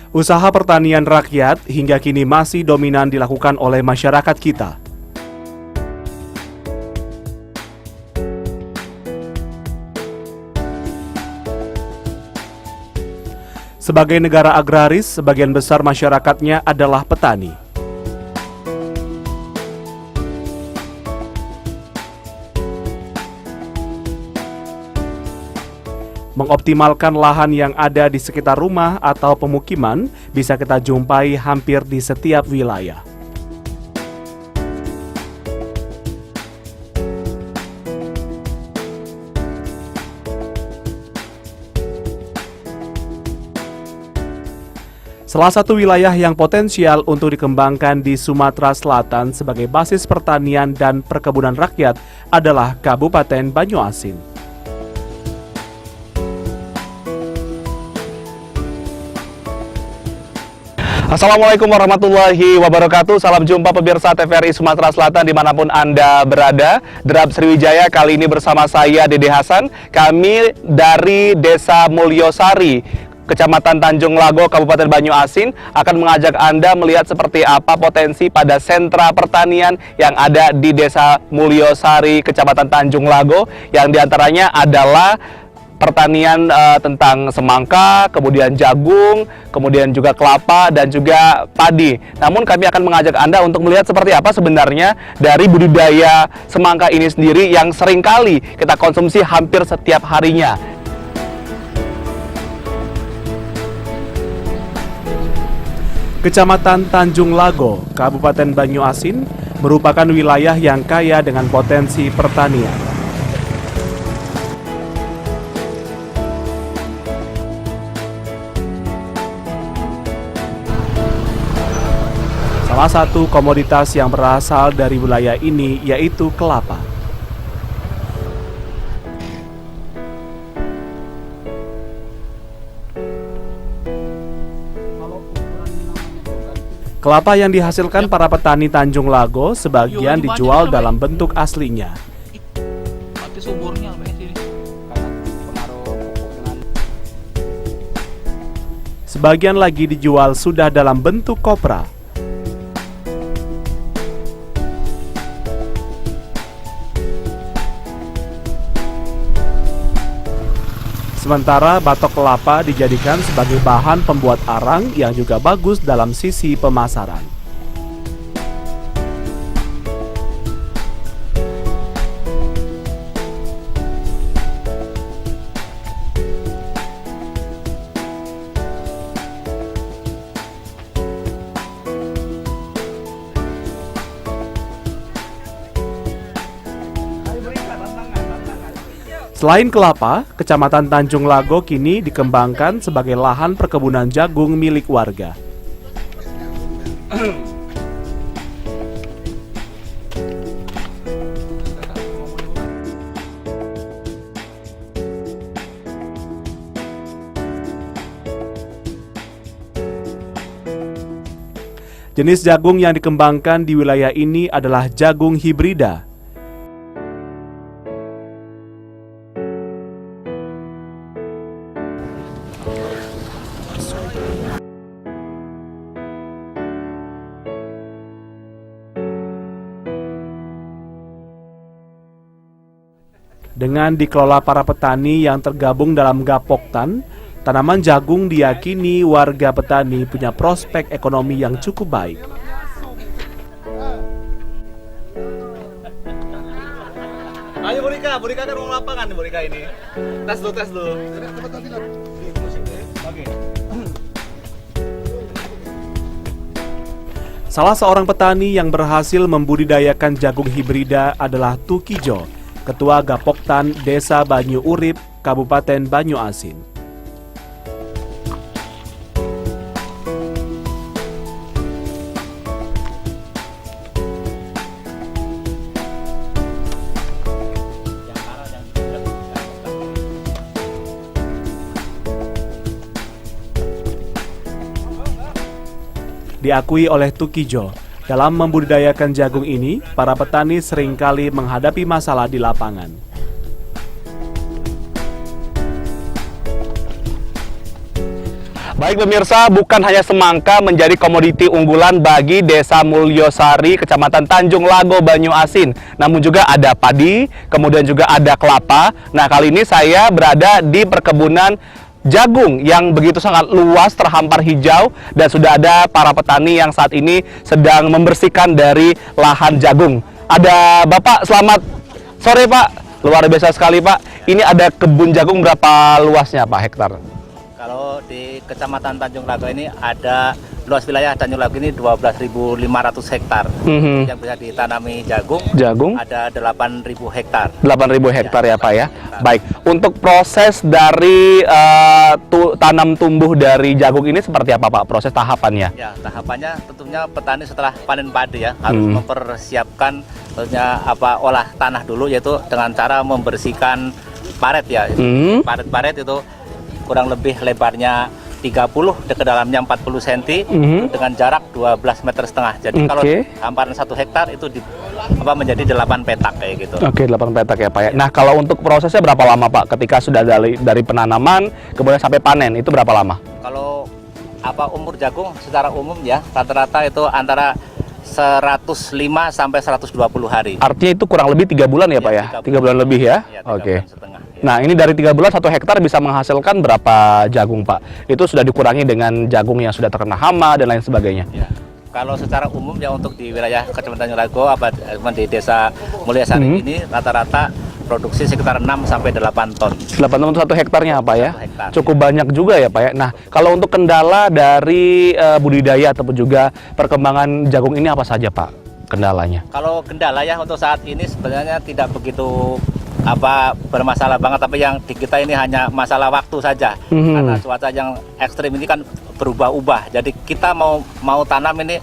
Usaha pertanian rakyat hingga kini masih dominan dilakukan oleh masyarakat kita. Sebagai negara agraris, sebagian besar masyarakatnya adalah petani. Mengoptimalkan lahan yang ada di sekitar rumah atau pemukiman bisa kita jumpai hampir di setiap wilayah. Salah satu wilayah yang potensial untuk dikembangkan di Sumatera Selatan sebagai basis pertanian dan perkebunan rakyat adalah Kabupaten Banyuasin. Assalamualaikum warahmatullahi wabarakatuh. Salam jumpa pemirsa TVRI Sumatera Selatan dimanapun Anda berada. Derab Sriwijaya kali ini bersama saya Dede Hasan. Kami dari Desa Mulyosari, Kecamatan Tanjung Lago, Kabupaten Banyuasin akan mengajak Anda melihat seperti apa potensi pada sentra pertanian yang ada di Desa Mulyosari, Kecamatan Tanjung Lago, yang diantaranya adalah pertanian tentang semangka, kemudian jagung, kemudian juga kelapa, dan juga padi. Namun kami akan mengajak Anda untuk melihat seperti apa sebenarnya dari budidaya semangka ini sendiri yang seringkali kita konsumsi hampir setiap harinya. Kecamatan Tanjung Lago, Kabupaten Banyuasin merupakan wilayah yang kaya dengan potensi pertanian. Salah satu komoditas yang berasal dari wilayah ini yaitu kelapa. Kelapa yang dihasilkan para petani Tanjung Lago sebagian dijual dalam bentuk aslinya. Sebagian lagi dijual sudah dalam bentuk kopra. Sementara batok kelapa dijadikan sebagai bahan pembuat arang yang juga bagus dalam sisi pemasaran. Selain kelapa, Kecamatan Tanjung Lago kini dikembangkan sebagai lahan perkebunan jagung milik warga. Jenis jagung yang dikembangkan di wilayah ini adalah jagung hibrida. Dengan dikelola para petani yang tergabung dalam Gapoktan, tanaman jagung diyakini warga petani punya prospek ekonomi yang cukup baik. Ayo Burika kan ruang lapangan Burika ini. Tes dulu. Oke. Salah seorang petani yang berhasil membudidayakan jagung hibrida adalah Tukijo, Ketua Gapoktan Desa Banyu Urip, Kabupaten Banyuasin. Diakui oleh Tukijo, dalam membudidayakan jagung ini, para petani seringkali menghadapi masalah di lapangan. Baik pemirsa, bukan hanya semangka menjadi komoditi unggulan bagi Desa Mulyosari, Kecamatan Tanjung Lago, Banyuasin. Namun juga ada padi, kemudian juga ada kelapa. Nah, kali ini saya berada di perkebunan jagung yang begitu sangat luas, terhampar hijau, dan sudah ada para petani yang saat ini sedang membersihkan dari lahan jagung. Ada Bapak, selamat sore Pak. Luar biasa sekali Pak. Ini ada kebun jagung, berapa luasnya Pak hektar? Kalau di Kecamatan Tanjung Lago ini ada luas wilayah Tanjung Lago ini 12.500 hektar yang bisa ditanami jagung. Jagung Ada 8.000 hektar. 8.000 hektar ya Pak ya. Baik, untuk proses dari tanam tumbuh dari jagung ini seperti apa Pak? Proses tahapannya? Ya, tahapannya tentunya petani setelah panen padi ya harus mempersiapkan tentunya olah tanah dulu, yaitu dengan cara membersihkan paret ya. Paret-paret itu kurang lebih lebarnya 30, ke dalamnya 40 cm dengan jarak 12,5 meter. Jadi kalau hamparan 1 hektar itu menjadi 8 petak kayak gitu. Oke, 8 petak ya Pak ya. Nah, kalau untuk prosesnya berapa lama Pak? Ketika sudah dari penanaman kemudian sampai panen itu berapa lama? Kalau umur jagung secara umum ya rata-rata itu antara 105 sampai 120 hari. Artinya itu kurang lebih 3 bulan ya Pak ya? 3 bulan lebih ya? Ya, 3 Oke. bulan setengah. Nah, ini dari 3 bulan 1 hektar bisa menghasilkan berapa jagung Pak? Itu sudah dikurangi dengan jagung yang sudah terkena hama dan lain sebagainya. Ya. Kalau secara umum ya untuk di wilayah Kecamatan Tanjung Lago di Desa Mulyosari ini rata-rata produksi sekitar 6 sampai 8 ton. 8 ton 1 hektarnya Pak ya? 1 hektar. Cukup banyak juga ya Pak ya. Nah, kalau untuk kendala dari budidaya ataupun juga perkembangan jagung ini apa saja Pak kendalanya? Kalau kendala ya untuk saat ini sebenarnya tidak begitu bermasalah banget, tapi yang di kita ini hanya masalah waktu saja. Karena cuaca yang ekstrim ini kan berubah-ubah. Jadi kita mau tanam ini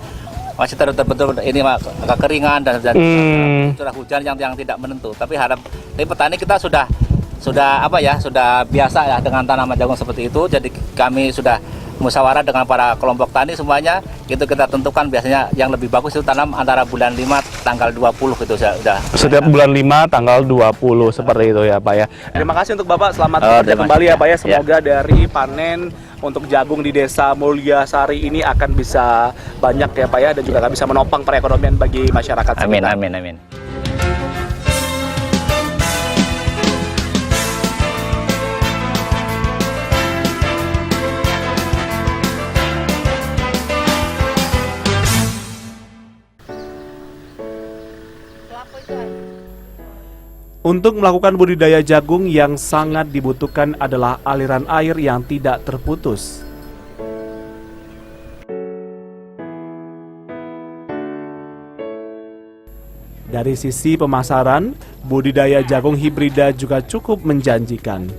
masih betul ini kekeringan dan curah hujan yang tidak menentu. Tapi petani kita sudah biasa ya dengan tanaman jagung seperti itu. Jadi kami sudah musyawarah dengan para kelompok tani semuanya, itu kita tentukan biasanya yang lebih bagus itu tanam antara bulan 5 tanggal 20 gitu sudah. Setiap bulan 5 tanggal 20 seperti itu ya Pak ya. Terima kasih untuk Bapak, selamat bekerja kembali ya Pak ya. Semoga dari panen untuk jagung di Desa Mulyosari ini akan bisa banyak ya Pak ya, dan juga akan bisa menopang perekonomian bagi masyarakat sekitar. Amin. Untuk melakukan budidaya jagung yang sangat dibutuhkan adalah aliran air yang tidak terputus. Dari sisi pemasaran, budidaya jagung hibrida juga cukup menjanjikan.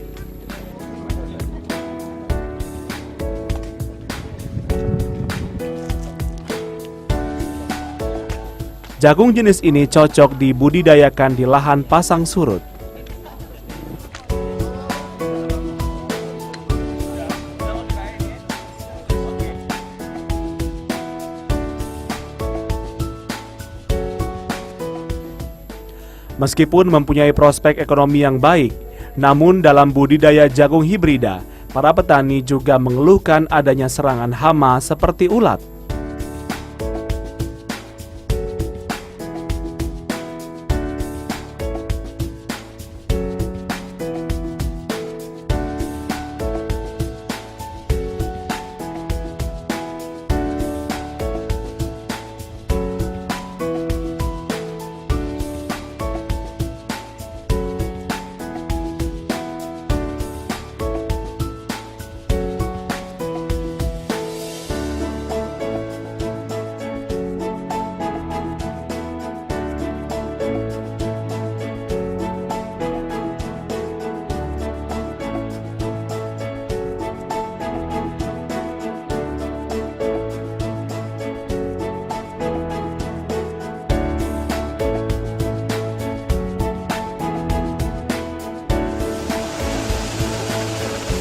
Jagung jenis ini cocok dibudidayakan di lahan pasang surut. Meskipun mempunyai prospek ekonomi yang baik, namun dalam budidaya jagung hibrida, para petani juga mengeluhkan adanya serangan hama seperti ulat.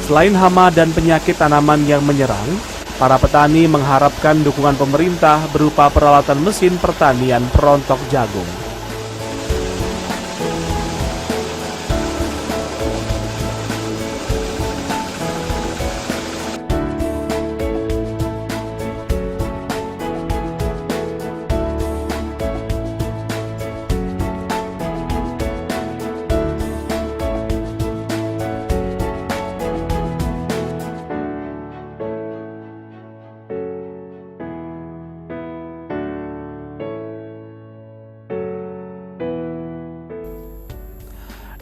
Selain hama dan penyakit tanaman yang menyerang, para petani mengharapkan dukungan pemerintah berupa peralatan mesin pertanian perontok jagung.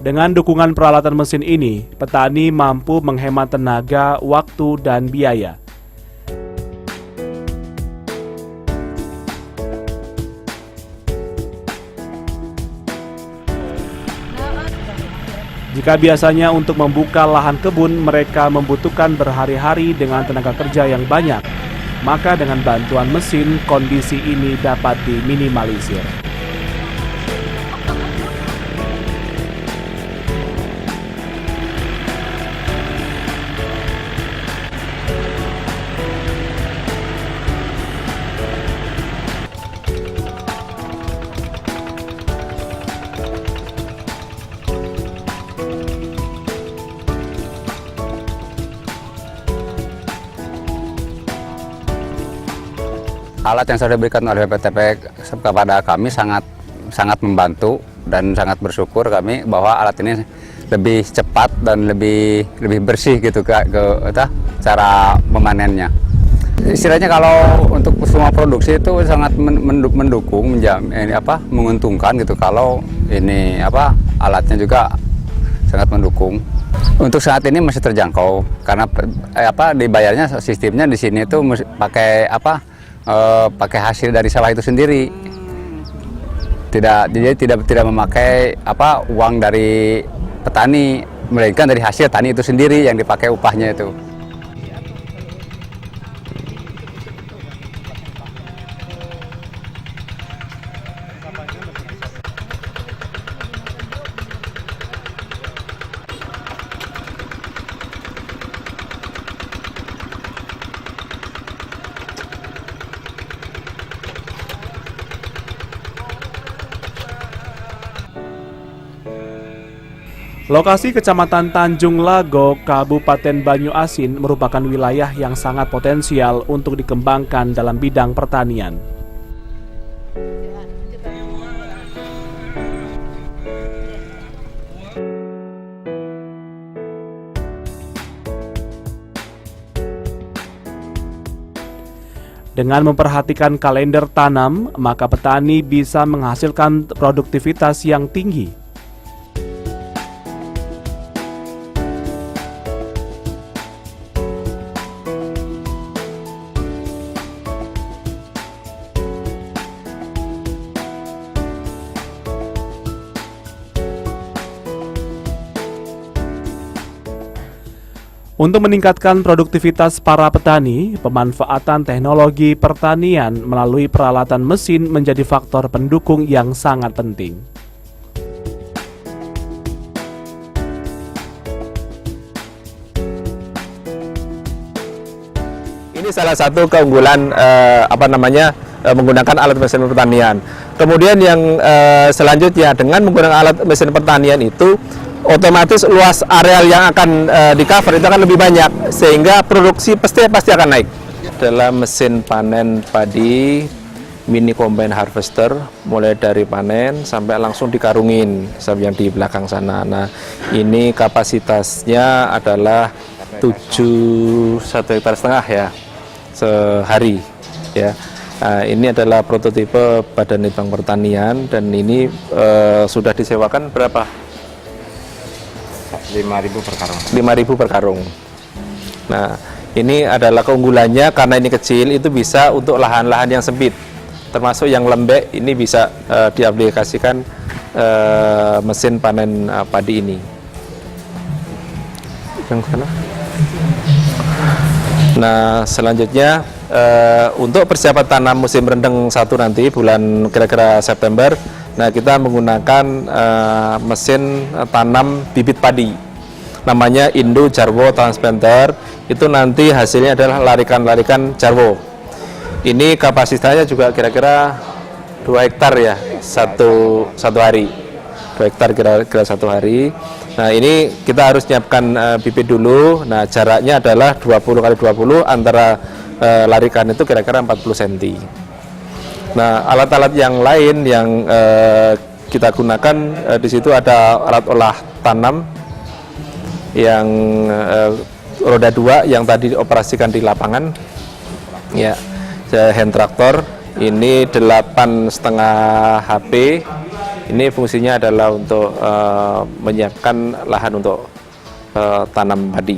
Dengan dukungan peralatan mesin ini, petani mampu menghemat tenaga, waktu, dan biaya. Jika biasanya untuk membuka lahan kebun mereka membutuhkan berhari-hari dengan tenaga kerja yang banyak, maka dengan bantuan mesin kondisi ini dapat diminimalisir. Alat yang sudah diberikan oleh BPTP kepada kami sangat membantu dan sangat bersyukur kami bahwa alat ini lebih cepat dan lebih bersih gitu ke cara memanennya. Istilahnya kalau untuk semua produksi itu sangat mendukung, menguntungkan gitu kalau ini alatnya juga sangat mendukung. Untuk saat ini masih terjangkau karena dibayarnya sistemnya di sini itu pakai hasil dari sawah itu sendiri. Tidak memakai uang dari petani, melainkan dari hasil tani itu sendiri yang dipakai upahnya itu. Lokasi Kecamatan Tanjung Lago, Kabupaten Banyuasin merupakan wilayah yang sangat potensial untuk dikembangkan dalam bidang pertanian. Dengan memperhatikan kalender tanam, maka petani bisa menghasilkan produktivitas yang tinggi. Untuk meningkatkan produktivitas para petani, pemanfaatan teknologi pertanian melalui peralatan mesin menjadi faktor pendukung yang sangat penting. Ini salah satu keunggulan menggunakan alat mesin pertanian. Kemudian yang selanjutnya, dengan menggunakan alat mesin pertanian itu otomatis luas areal yang akan di-cover itu akan lebih banyak, sehingga produksi pasti akan naik. Adalah mesin panen padi mini combine harvester, mulai dari panen sampai langsung dikarungin sampai yang di belakang sana. Nah, ini kapasitasnya adalah 1,5 hektar ya sehari ya. Nah, ini adalah prototipe Badan Litbang Pertanian dan ini sudah disewakan berapa? 5.000 per karung. 5.000 per karung. Nah, ini adalah keunggulannya karena ini kecil, itu bisa untuk lahan-lahan yang sempit, termasuk yang lembek. Ini bisa diaplikasikan mesin panen padi ini. Yang sana. Nah, selanjutnya untuk persiapan tanam musim rendeng 1 nanti bulan kira-kira September. Nah, kita menggunakan mesin tanam bibit padi. Namanya Indo Jarwo Transplanter. Itu nanti hasilnya adalah larikan-larikan jarwo. Ini kapasitasnya juga kira-kira 2 hektar ya, satu hari. 2 hektar kira-kira 1 hari. Nah, ini kita harus nyiapkan bibit dulu. Nah, jaraknya adalah 20 x 20 antara larikan itu kira-kira 40 cm. Nah, alat-alat yang lain yang kita gunakan di situ ada alat olah tanam yang roda 2 yang tadi dioperasikan di lapangan. Ya, hand traktor ini 8,5 HP Ini fungsinya adalah untuk menyiapkan lahan untuk tanam padi.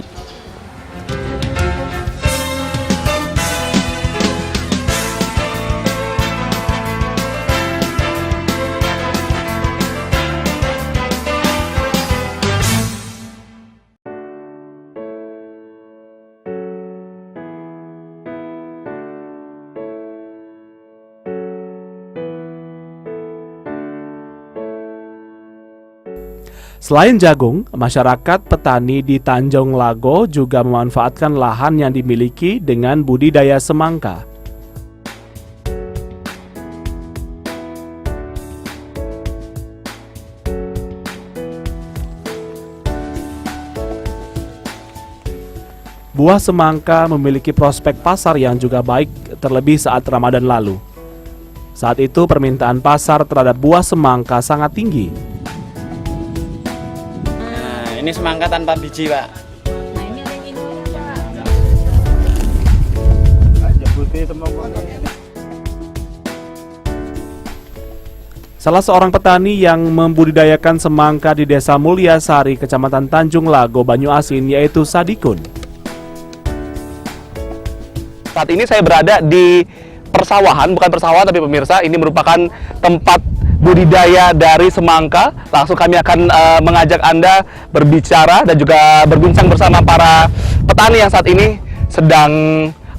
Selain jagung, masyarakat petani di Tanjung Lago juga memanfaatkan lahan yang dimiliki dengan budidaya semangka. Buah semangka memiliki prospek pasar yang juga baik, terlebih saat Ramadan lalu. Saat itu permintaan pasar terhadap buah semangka sangat tinggi. Ini semangka tanpa biji, Pak. Salah seorang petani yang membudidayakan semangka di Desa Mulyasari, Kecamatan Tanjung Lago, Banyuasin, yaitu Sadikun. Saat ini saya berada di persawahan, bukan persawahan tapi pemirsa, ini merupakan tempat budidaya dari semangka. Langsung kami akan mengajak Anda berbicara dan juga berbincang bersama para petani yang saat ini sedang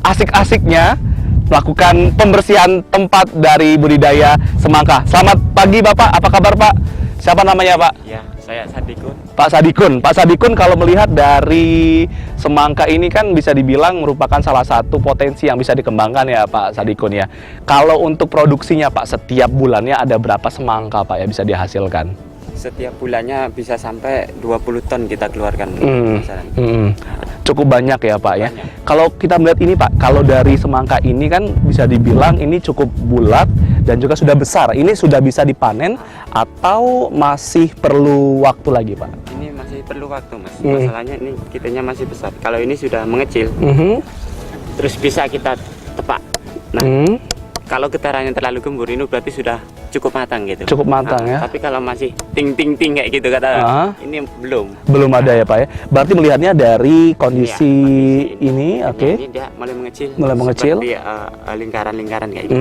asik-asiknya melakukan pembersihan tempat dari budidaya semangka. Selamat pagi Bapak, apa kabar Pak? Siapa namanya Pak? Ya, saya Sadikun. Pak Sadikun. Pak Sadikun, kalau melihat dari semangka ini kan bisa dibilang merupakan salah satu potensi yang bisa dikembangkan ya Pak Sadikun ya. Kalau untuk produksinya Pak, setiap bulannya ada berapa semangka Pak ya bisa dihasilkan? Setiap bulannya bisa sampai 20 ton kita keluarkan. Cukup banyak ya Pak ya. Kalau kita melihat ini Pak, kalau dari semangka ini kan bisa dibilang ini cukup bulat dan juga sudah besar. Ini sudah bisa dipanen atau masih perlu waktu lagi Pak? Ini masih perlu waktu, Mas. Masalahnya ini kitanya masih besar. Kalau ini sudah mengecil, terus bisa kita tepak. Nah, kalau getarannya terlalu gembur, ini berarti sudah cukup matang gitu. Cukup matang ya. Tapi kalau masih ting kayak gitu kata, ini belum. Belum ada ya Pak ya. Berarti melihatnya dari kondisi ini, oke. Ini dia mulai mengecil. Mulai mengecil. Seperti lingkaran-lingkaran kayak gitu.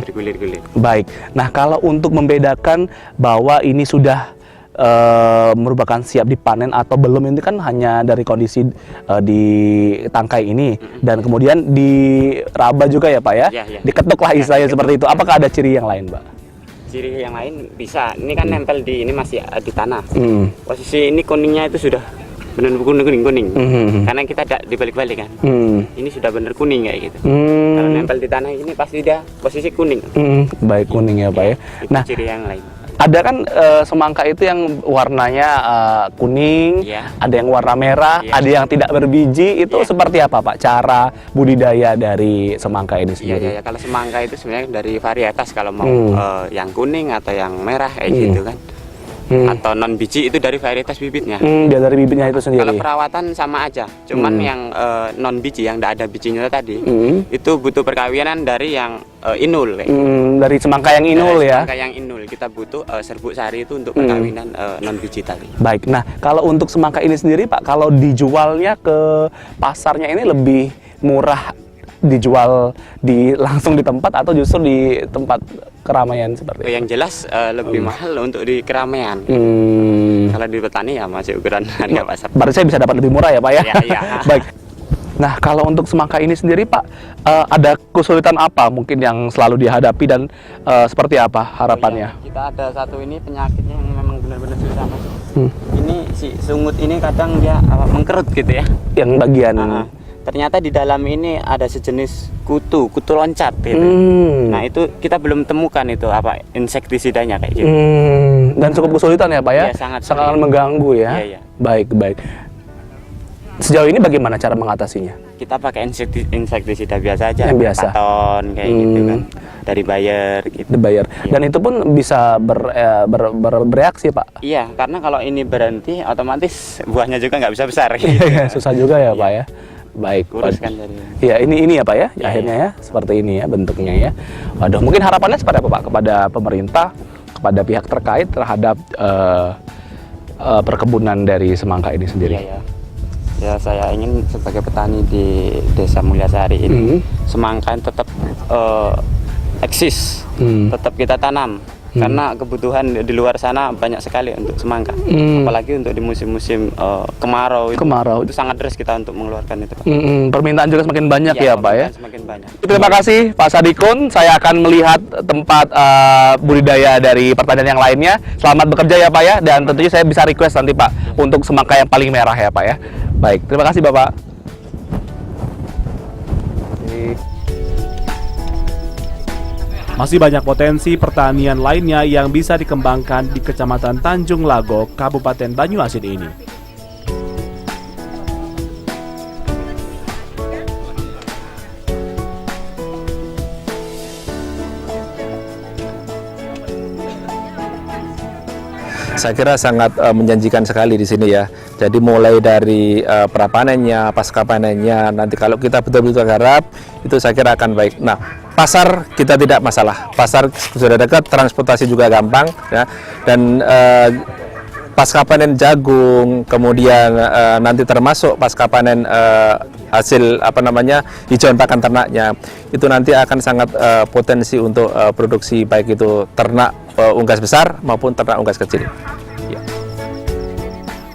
Bergulir-gulir. Baik. Nah, kalau untuk membedakan bahwa ini sudah merupakan siap dipanen atau belum, ini kan hanya dari kondisi di tangkai ini dan kemudian diraba juga ya Pak ya, diketuk lah istilahnya seperti itu. Apakah ada ciri yang lain Pak? Ciri yang lain bisa, ini kan nempel di ini masih di tanah. Posisi ini kuningnya itu sudah benar kuning karena kita tidak dibalik-balik kan. Ini sudah benar kuning kayak gitu. Kalau nempel di tanah ini pasti dia posisi kuning. Baik, kuning ya Pak ya. Itu Nah, ciri yang lain. ada kan semangka itu yang warnanya kuning, ada yang warna merah, ada yang tidak berbiji. Itu seperti apa Pak cara budidaya dari semangka ini sendiri? Iya, kalau semangka itu sebenarnya dari varietas, kalau mau yang kuning atau yang merah kayak gitu kan. Atau non biji itu dari varietas bibitnya. Dia dari bibitnya itu sendiri. Kalau perawatan sama aja, cuman yang non biji yang tidak ada bijinya tadi itu butuh perkawinan dari yang inul. Dari semangka yang inul ya. Semangka yang inul kita butuh serbuk sari itu untuk perkawinan non biji tadi. Baik. Nah, kalau untuk semangka ini sendiri Pak, kalau dijualnya ke pasarnya ini lebih murah dijual langsung di tempat atau justru di tempat keramaian seperti itu? Yang jelas lebih mahal untuk di keramaian. Kalau di petani ya masih ukuran harga pasar. Berarti saya bisa dapat lebih murah ya Pak ya? Iya. Baik. Nah, kalau untuk semangka ini sendiri Pak, ada kesulitan apa mungkin yang selalu dihadapi dan seperti apa harapannya? Kita ada satu ini penyakitnya yang memang benar-benar susah Mas. Ini si sungut ini kadang dia mengkerut gitu ya. Yang bagian ternyata di dalam ini ada sejenis kutu loncat gitu. Nah, itu kita belum temukan itu apa insektisidanya kayak gitu. Dan cukup kesulitan ya Pak ya? Iya, sangat mengganggu ya. Iya. Baik. Sejauh ini bagaimana cara mengatasinya? Kita pakai insektisida biasa aja, yang biasa, Paton kayak gitu kan, dari Bayer gitu. Bayer. Dan itu pun bisa bereaksi Pak? Iya, karena kalau ini berhenti otomatis buahnya juga nggak bisa besar. Susah juga ya Pak ya. Baik, kurus kan dari. Iya, ini ya Pak ya, akhirnya ya seperti ini ya bentuknya ya. Waduh, mungkin harapannya seperti apa Pak kepada pemerintah kepada pihak terkait terhadap perkebunan dari semangka ini sendiri? Iya, ya. Ya, saya ingin sebagai petani di Desa Mulyasari ini, semangka tetap eksis, tetap kita tanam. Karena kebutuhan di luar sana banyak sekali untuk semangka, apalagi untuk di musim-musim kemarau itu sangat deras kita untuk mengeluarkan itu, Pak. Permintaan juga semakin banyak ya, Pak ya. Semakin banyak. Terima kasih Pak Sadikun. Saya akan melihat tempat budidaya dari pertanian yang lainnya. Selamat bekerja ya Pak ya. Dan tentunya saya bisa request nanti Pak untuk semangka yang paling merah ya Pak ya. Baik, terima kasih Bapak. Masih banyak potensi pertanian lainnya yang bisa dikembangkan di Kecamatan Tanjung Lago, Kabupaten Banyuasin ini. Saya kira sangat menjanjikan sekali di sini ya. Jadi mulai dari prapanennya, pasca panennya, nanti kalau kita betul-betul garap, itu saya kira akan baik. Nah, pasar kita tidak masalah. Pasar sudah dekat, transportasi juga gampang, ya. Dan pasca panen jagung, kemudian nanti termasuk pasca panen hasil hijauan pakan ternaknya, itu nanti akan sangat potensi untuk produksi baik itu ternak unggas besar maupun ternak unggas kecil. Ya.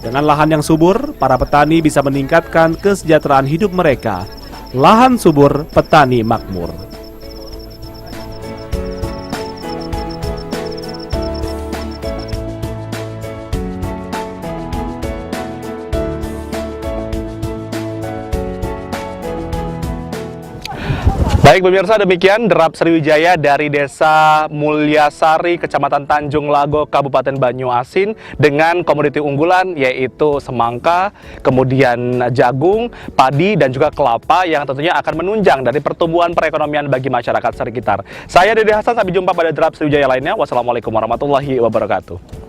Dengan lahan yang subur, para petani bisa meningkatkan kesejahteraan hidup mereka. Lahan subur, petani makmur. Baik pemirsa, demikian Derap Sriwijaya dari Desa Mulyasari, Kecamatan Tanjung Lago, Kabupaten Banyuasin dengan komoditi unggulan yaitu semangka, kemudian jagung, padi dan juga kelapa yang tentunya akan menunjang dari pertumbuhan perekonomian bagi masyarakat sekitar. Saya Dede Hasan, sampai jumpa pada Derap Sriwijaya lainnya. Wassalamualaikum warahmatullahi wabarakatuh.